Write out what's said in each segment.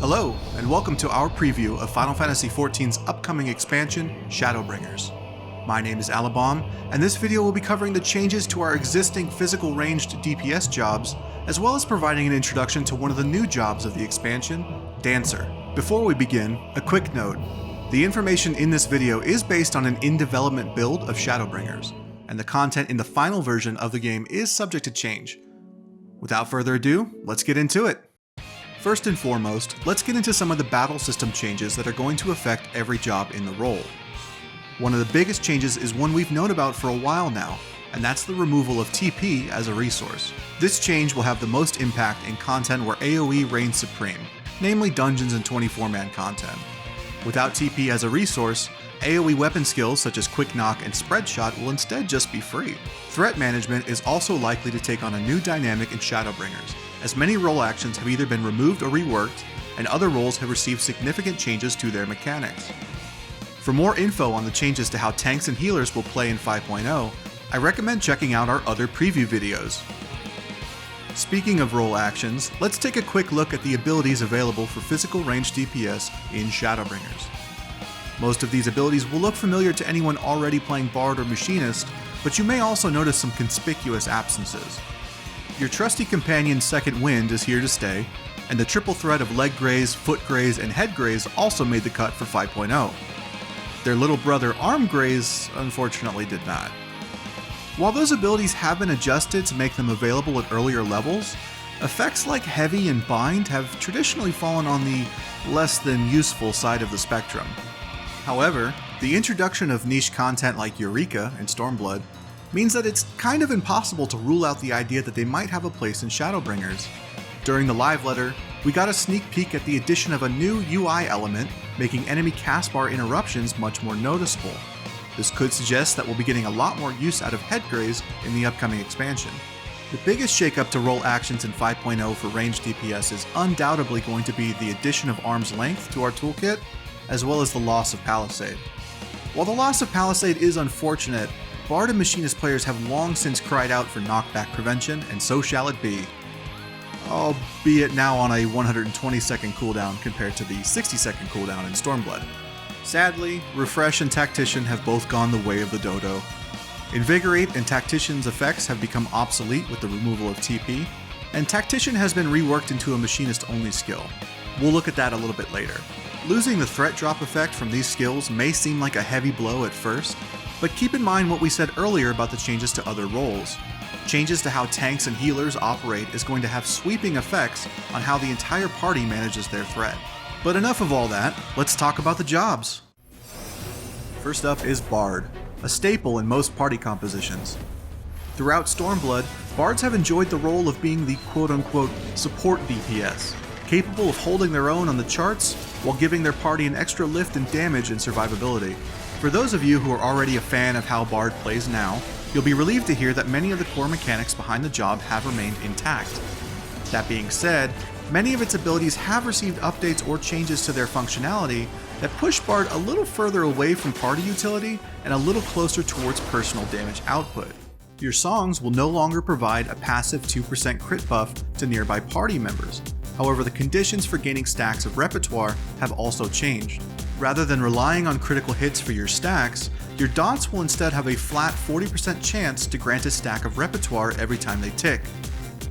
Hello, and welcome to our preview of Final Fantasy XIV's upcoming expansion, Shadowbringers. My name is Alabam, and this video will be covering the changes to our existing physical ranged DPS jobs, as well as providing an introduction to one of the new jobs of the expansion, Dancer. Before we begin, a quick note. The information in this video is based on an in-development build of Shadowbringers, and the content in the final version of the game is subject to change. Without further ado, let's get into it. First and foremost, let's get into some of the battle system changes that are going to affect every job in the role. One of the biggest changes is one we've known about for a while now, and that's the removal of TP as a resource. This change will have the most impact in content where AoE reigns supreme, namely dungeons and 24-man content. Without TP as a resource, AoE weapon skills such as Quick Knock and Spread Shot will instead just be free. Threat management is also likely to take on a new dynamic in Shadowbringers, as many role actions have either been removed or reworked, and other roles have received significant changes to their mechanics. For more info on the changes to how tanks and healers will play in 5.0, I recommend checking out our other preview videos. Speaking of role actions, let's take a quick look at the abilities available for physical ranged DPS in Shadowbringers. Most of these abilities will look familiar to anyone already playing Bard or Machinist, but you may also notice some conspicuous absences. Your trusty companion Second Wind is here to stay, and the triple threat of leg graze, foot graze, and head graze also made the cut for 5.0. Their little brother Arm Graze unfortunately did not. While those abilities have been adjusted to make them available at earlier levels, effects like Heavy and Bind have traditionally fallen on the less than useful side of the spectrum. However, the introduction of niche content like Eureka and Stormblood means that it's kind of impossible to rule out the idea that they might have a place in Shadowbringers. During the live letter, we got a sneak peek at the addition of a new UI element, making enemy cast bar interruptions much more noticeable. This could suggest that we'll be getting a lot more use out of head graze in the upcoming expansion. The biggest shakeup to role actions in 5.0 for ranged DPS is undoubtedly going to be the addition of arm's length to our toolkit, as well as the loss of Palisade. While the loss of Palisade is unfortunate, Bard and Machinist players have long since cried out for knockback prevention, and so shall it be. Albeit now on a 120-second cooldown compared to the 60-second cooldown in Stormblood. Sadly, Refresh and Tactician have both gone the way of the dodo. Invigorate and Tactician's effects have become obsolete with the removal of TP, and Tactician has been reworked into a Machinist-only skill. We'll look at that a little bit later. Losing the threat drop effect from these skills may seem like a heavy blow at first, but keep in mind what we said earlier about the changes to other roles. Changes to how tanks and healers operate is going to have sweeping effects on how the entire party manages their threat. But enough of all that, let's talk about the jobs. First up is Bard, a staple in most party compositions. Throughout Stormblood, Bards have enjoyed the role of being the quote-unquote support DPS, capable of holding their own on the charts while giving their party an extra lift in damage and survivability. For those of you who are already a fan of how Bard plays now, you'll be relieved to hear that many of the core mechanics behind the job have remained intact. That being said, many of its abilities have received updates or changes to their functionality that push Bard a little further away from party utility and a little closer towards personal damage output. Your songs will no longer provide a passive 2% crit buff to nearby party members. However, the conditions for gaining stacks of repertoire have also changed. Rather than relying on critical hits for your stacks, your dots will instead have a flat 40% chance to grant a stack of repertoire every time they tick.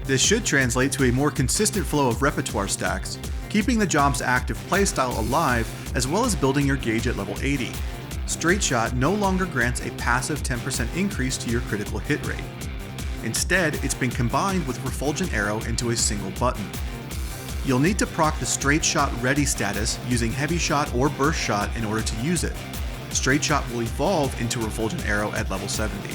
This should translate to a more consistent flow of repertoire stacks, keeping the job's active playstyle alive as well as building your gauge at level 80. Straight Shot no longer grants a passive 10% increase to your critical hit rate. Instead, it's been combined with Refulgent Arrow into a single button. You'll need to proc the Straight Shot Ready status using Heavy Shot or Burst Shot in order to use it. Straight Shot will evolve into Refulgent Arrow at level 70.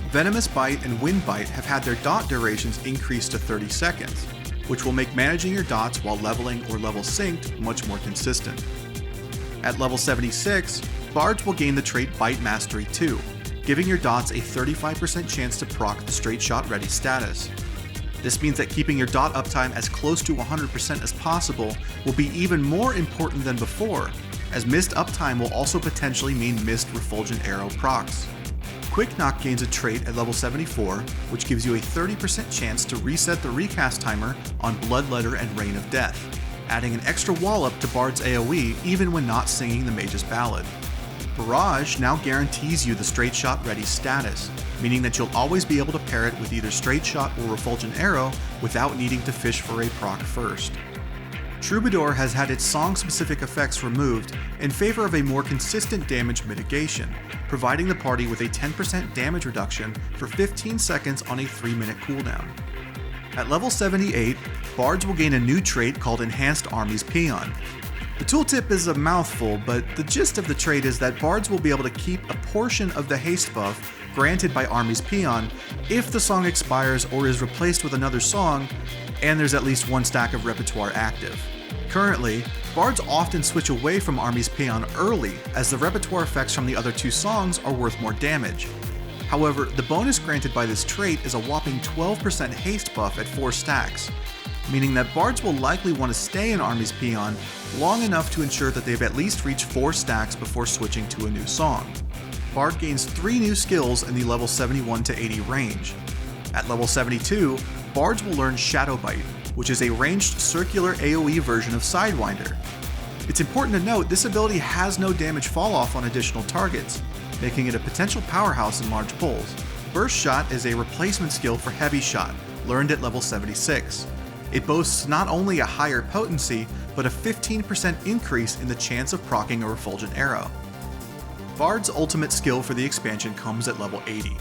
Venomous Bite and Wind Bite have had their dot durations increased to 30 seconds, which will make managing your dots while leveling or level synced much more consistent. At level 76, Bards will gain the trait Bite Mastery 2, giving your dots a 35% chance to proc the Straight Shot Ready status. This means that keeping your dot uptime as close to 100% as possible will be even more important than before, as missed uptime will also potentially mean missed Refulgent Arrow procs. Quick Knock gains a trait at level 74, which gives you a 30% chance to reset the recast timer on Bloodletter and Reign of Death, adding an extra wallop to Bard's AoE even when not singing the Mage's Ballad. Barrage now guarantees you the straight shot ready status, meaning that you'll always be able to pair it with either straight shot or refulgent arrow without needing to fish for a proc first. Troubadour has had its song-specific effects removed in favor of a more consistent damage mitigation, providing the party with a 10% damage reduction for 15 seconds on a 3-minute cooldown. At level 78, Bards will gain a new trait called Enhanced Armies Peon. The tooltip is a mouthful, but the gist of the trait is that Bards will be able to keep a portion of the haste buff granted by Armies Peon if the song expires or is replaced with another song, and there's at least one stack of repertoire active. Currently, Bards often switch away from Armies Peon early, as the repertoire effects from the other two songs are worth more damage. However, the bonus granted by this trait is a whopping 12% haste buff at 4 stacks, meaning that Bards will likely want to stay in Armies Peon long enough to ensure that they've at least reached 4 stacks before switching to a new song. Bard gains 3 new skills in the level 71 to 80 range. At level 72, Bards will learn Shadow Bite, which is a ranged circular AoE version of Sidewinder. It's important to note this ability has no damage falloff on additional targets, making it a potential powerhouse in large pulls. Burst Shot is a replacement skill for Heavy Shot, learned at level 76. It boasts not only a higher potency, but a 15% increase in the chance of proccing a refulgent arrow. Bard's ultimate skill for the expansion comes at level 80.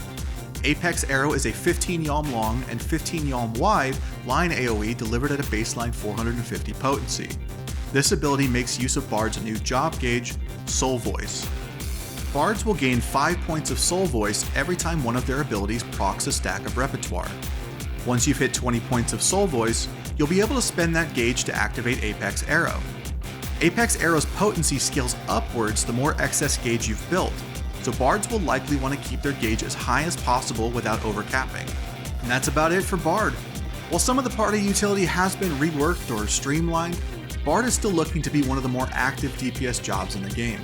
Apex Arrow is a 15 yalm long and 15 yalm wide line AoE delivered at a baseline 450 potency. This ability makes use of Bard's new job gauge, Soul Voice. Bards will gain 5 points of Soul Voice every time one of their abilities procs a stack of repertoire. Once you've hit 20 points of Soul Voice, you'll be able to spend that gauge to activate Apex Arrow. Apex Arrow's potency scales upwards the more excess gauge you've built, so Bards will likely want to keep their gauge as high as possible without overcapping. And that's about it for Bard. While some of the party utility has been reworked or streamlined, Bard is still looking to be one of the more active DPS jobs in the game.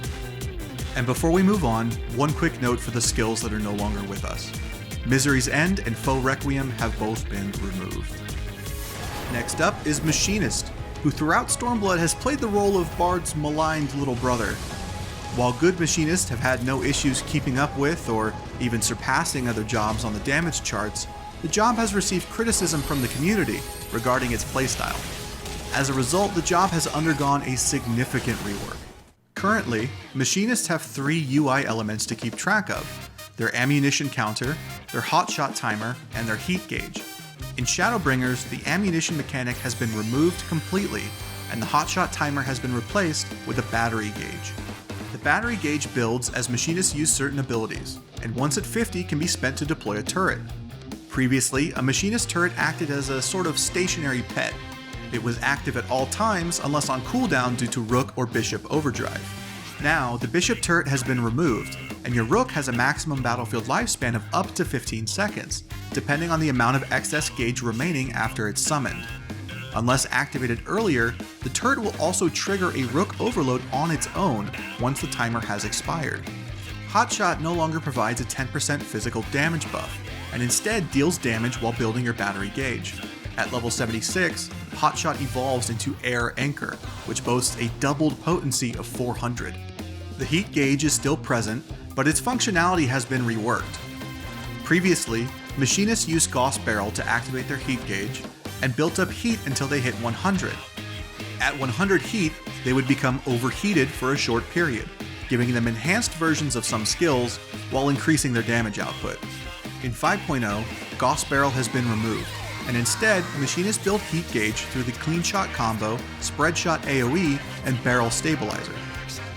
And before we move on, one quick note for the skills that are no longer with us. Misery's End and Foe Requiem have both been removed. Next up is Machinist, who throughout Stormblood has played the role of Bard's maligned little brother. While good Machinists have had no issues keeping up with or even surpassing other jobs on the damage charts, the job has received criticism from the community regarding its playstyle. As a result, the job has undergone a significant rework. Currently, Machinists have 3 UI elements to keep track of: their ammunition counter, their hotshot timer, and their heat gauge. In Shadowbringers, the ammunition mechanic has been removed completely, and the hotshot timer has been replaced with a battery gauge. The battery gauge builds as Machinists use certain abilities, and once at 50 can be spent to deploy a turret. Previously, a Machinist turret acted as a sort of stationary pet. It was active at all times unless on cooldown due to Rook or Bishop overdrive. Now, the Bishop turret has been removed, and your Rook has a maximum battlefield lifespan of up to 15 seconds, depending on the amount of excess gauge remaining after it's summoned. Unless activated earlier, the turret will also trigger a Rook overload on its own once the timer has expired. Hotshot no longer provides a 10% physical damage buff, and instead deals damage while building your battery gauge. At level 76, Hotshot evolves into Air Anchor, which boasts a doubled potency of 400. The heat gauge is still present, but its functionality has been reworked. Previously, Machinists used Gauss Barrel to activate their heat gauge, and built up heat until they hit 100. At 100 heat, they would become overheated for a short period, giving them enhanced versions of some skills while increasing their damage output. In 5.0, Gauss Barrel has been removed, and instead, Machinists build heat gauge through the Clean Shot combo, Spread Shot AoE, and Barrel Stabilizer.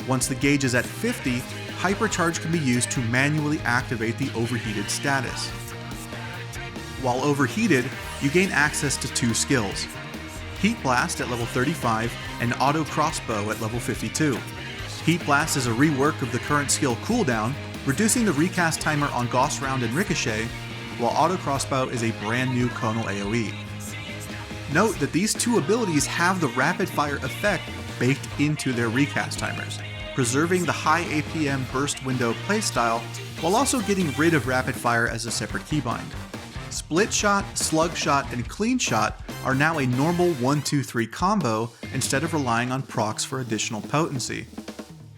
Once the gauge is at 50, Hypercharge can be used to manually activate the overheated status. While overheated, you gain access to 2 skills: Heat Blast at level 35 and Auto Crossbow at level 52. Heat Blast is a rework of the current skill cooldown, reducing the recast timer on Gauss Round and Ricochet, while Auto Crossbow is a brand new Conal AoE. Note that these 2 abilities have the rapid fire effect baked into their recast timers, preserving the high APM burst window playstyle while also getting rid of rapid fire as a separate keybind. Split Shot, Slug Shot, and Clean Shot are now a normal 1-2-3 combo instead of relying on procs for additional potency.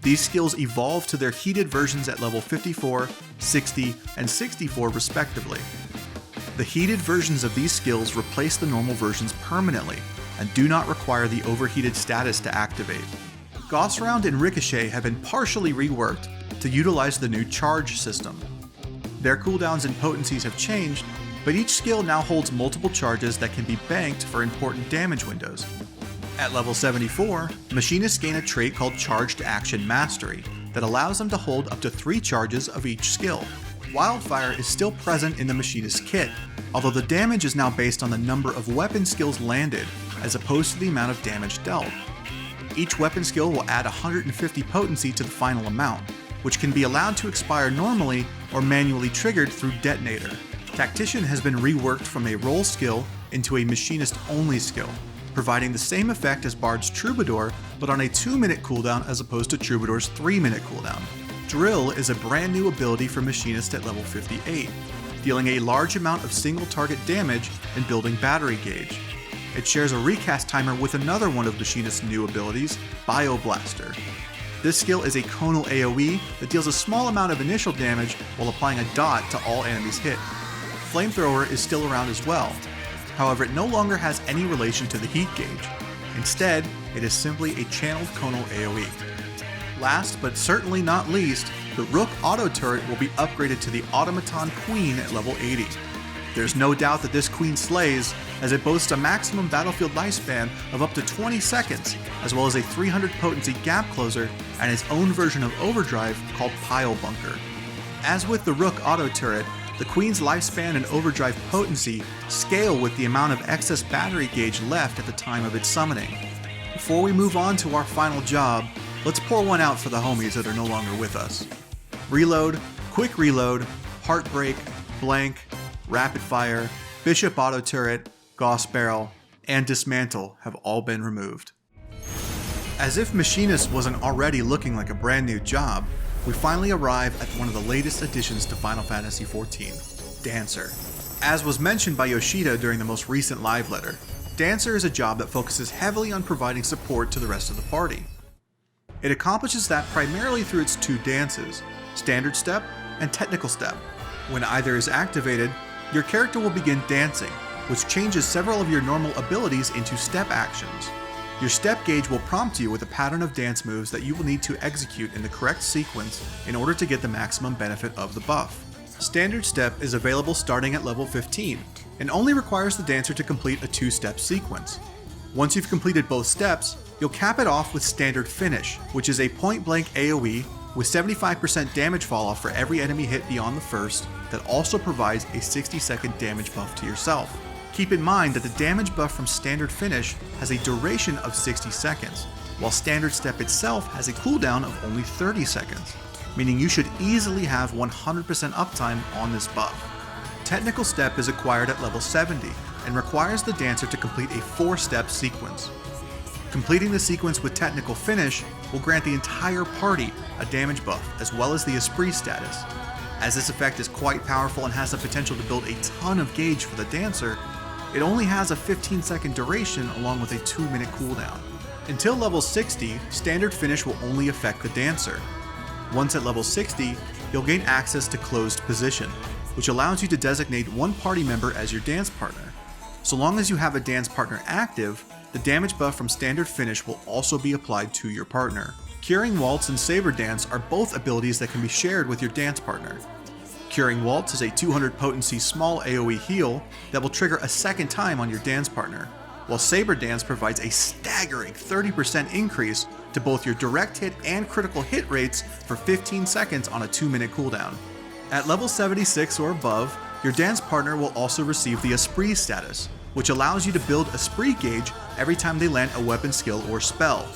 These skills evolve to their heated versions at level 54, 60, and 64 respectively. The heated versions of these skills replace the normal versions permanently and do not require the overheated status to activate. Gauss Round and Ricochet have been partially reworked to utilize the new charge system. Their cooldowns and potencies have changed, but each skill now holds multiple charges that can be banked for important damage windows. At level 74, Machinists gain a trait called Charged Action Mastery that allows them to hold up to 3 charges of each skill. Wildfire is still present in the Machinist kit, although the damage is now based on the number of weapon skills landed as opposed to the amount of damage dealt. Each weapon skill will add 150 potency to the final amount, which can be allowed to expire normally or manually triggered through Detonator. Tactician has been reworked from a roll skill into a Machinist-only skill, providing the same effect as Bard's Troubadour, but on a 2-minute cooldown as opposed to Troubadour's 3-minute cooldown. Drill is a brand new ability for Machinist at level 58, dealing a large amount of single target damage and building battery gauge. It shares a recast timer with another one of Machinist's new abilities, Bioblaster. This skill is a conal AoE that deals a small amount of initial damage while applying a dot to all enemies hit. Flamethrower is still around as well, however it no longer has any relation to the heat gauge. Instead, it is simply a channeled conal AoE. Last but certainly not least, the Rook Auto Turret will be upgraded to the Automaton Queen at level 80. There's no doubt that this queen slays, as it boasts a maximum battlefield lifespan of up to 20 seconds, as well as a 300 potency gap closer and its own version of overdrive called Pile Bunker. As with the Rook Auto Turret, the queen's lifespan and overdrive potency scale with the amount of excess battery gauge left at the time of its summoning. Before we move on to our final job, let's pour one out for the homies that are no longer with us. Reload, Quick Reload, Heartbreak, Blank, Rapid Fire, Bishop Auto Turret, Gauss Barrel, and Dismantle have all been removed. As if Machinist wasn't already looking like a brand new job, we finally arrive at one of the latest additions to Final Fantasy XIV, Dancer. As was mentioned by Yoshida during the most recent live letter, Dancer is a job that focuses heavily on providing support to the rest of the party. It accomplishes that primarily through its 2 dances, Standard Step and Technical Step. When either is activated, your character will begin dancing, which changes several of your normal abilities into step actions. Your step gauge will prompt you with a pattern of dance moves that you will need to execute in the correct sequence in order to get the maximum benefit of the buff. Standard Step is available starting at level 15, and only requires the dancer to complete a 2-step sequence. Once you've completed both steps, you'll cap it off with Standard Finish, which is a point-blank AoE with 75% damage falloff for every enemy hit beyond the first that also provides a 60-second damage buff to yourself. Keep in mind that the damage buff from Standard Finish has a duration of 60 seconds, while Standard Step itself has a cooldown of only 30 seconds, meaning you should easily have 100% uptime on this buff. Technical Step is acquired at level 70 and requires the dancer to complete a 4-step sequence. Completing the sequence with Technical Finish will grant the entire party a damage buff as well as the Esprit status. As this effect is quite powerful and has the potential to build a ton of gauge for the dancer, it only has a 15-second duration along with a 2-minute cooldown. Until level 60, Standard Finish will only affect the dancer. Once at level 60, you'll gain access to Closed Position, which allows you to designate one party member as your dance partner. So long as you have a dance partner active, the damage buff from Standard Finish will also be applied to your partner. Curing Waltz and Saber Dance are both abilities that can be shared with your dance partner. Curing Waltz is a 200 potency small AoE heal that will trigger a second time on your dance partner, while Saber Dance provides a staggering 30% increase to both your direct hit and critical hit rates for 15 seconds on a 2-minute cooldown. At level 76 or above, your dance partner will also receive the Esprit status, which allows you to build Esprit gauge every time they land a weapon skill or spell.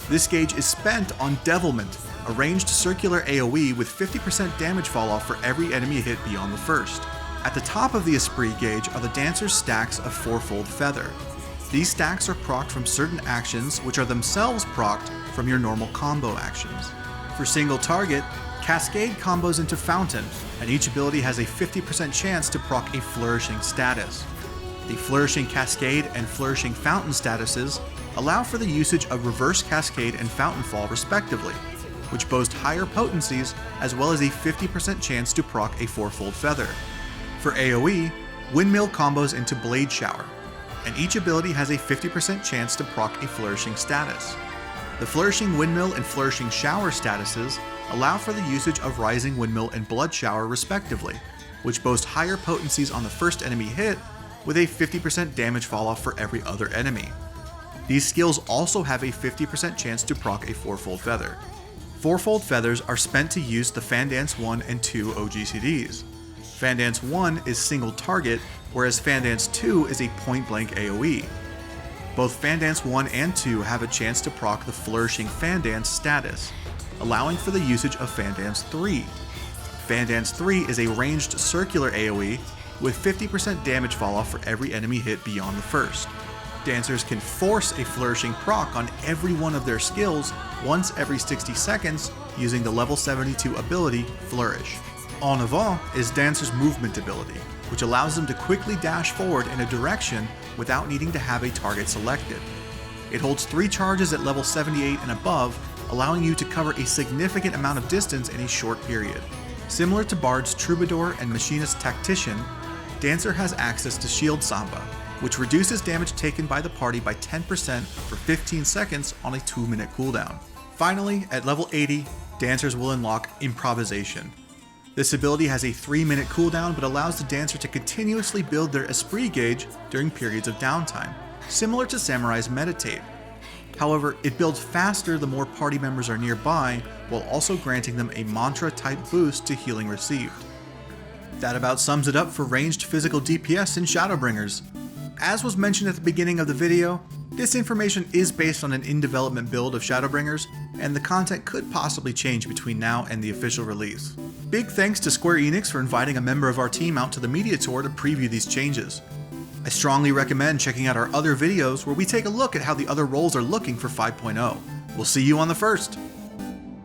This gauge is spent on Devilment, a ranged circular AoE with 50% damage falloff for every enemy hit beyond the first. At the top of the Esprit gauge are the dancer's stacks of 4-fold feather. These stacks are procced from certain actions which are themselves procced from your normal combo actions. For single target, Cascade combos into Fountain, and each ability has a 50% chance to proc a Flourishing status. The Flourishing Cascade and Flourishing Fountain statuses allow for the usage of Reverse Cascade and Fountain Fall respectively, which boast higher potencies as well as a 50% chance to proc a 4-fold feather. For AoE, Windmill combos into Blade Shower, and each ability has a 50% chance to proc a Flourishing status. The Flourishing Windmill and Flourishing Shower statuses allow for the usage of Rising Windmill and Blood Shower respectively, which boast higher potencies on the first enemy hit with a 50% damage falloff for every other enemy. These skills also have a 50% chance to proc a 4-fold feather. 4-fold feathers are spent to use the Fandance 1 and 2 OGCDs. Fandance 1 is single target, whereas Fandance 2 is a point-blank AoE. Both Fandance 1 and 2 have a chance to proc the Flourishing Fandance status, allowing for the usage of Fandance 3. Fandance 3 is a ranged circular AoE with 50% damage falloff for every enemy hit beyond the first. Dancers can force a Flourishing proc on every one of their skills once every 60 seconds using the level 72 ability Flourish. En Avant is Dancer's movement ability, which allows them to quickly dash forward in a direction without needing to have a target selected. It holds 3 charges at level 78 and above, allowing you to cover a significant amount of distance in a short period. Similar to Bard's Troubadour and Machinist Tactician, Dancer has access to Shield Samba, which reduces damage taken by the party by 10% for 15 seconds on a 2-minute cooldown. Finally, at level 80, Dancers will unlock Improvisation. This ability has a 3-minute cooldown but allows the Dancer to continuously build their Esprit gauge during periods of downtime, similar to Samurai's Meditate. However, it builds faster the more party members are nearby, while also granting them a mantra-type boost to healing received. That about sums it up for ranged physical DPS in Shadowbringers. As was mentioned at the beginning of the video, this information is based on an in-development build of Shadowbringers, and the content could possibly change between now and the official release. Big thanks to Square Enix for inviting a member of our team out to the media tour to preview these changes. I strongly recommend checking out our other videos where we take a look at how the other roles are looking for 5.0. We'll see you on the first!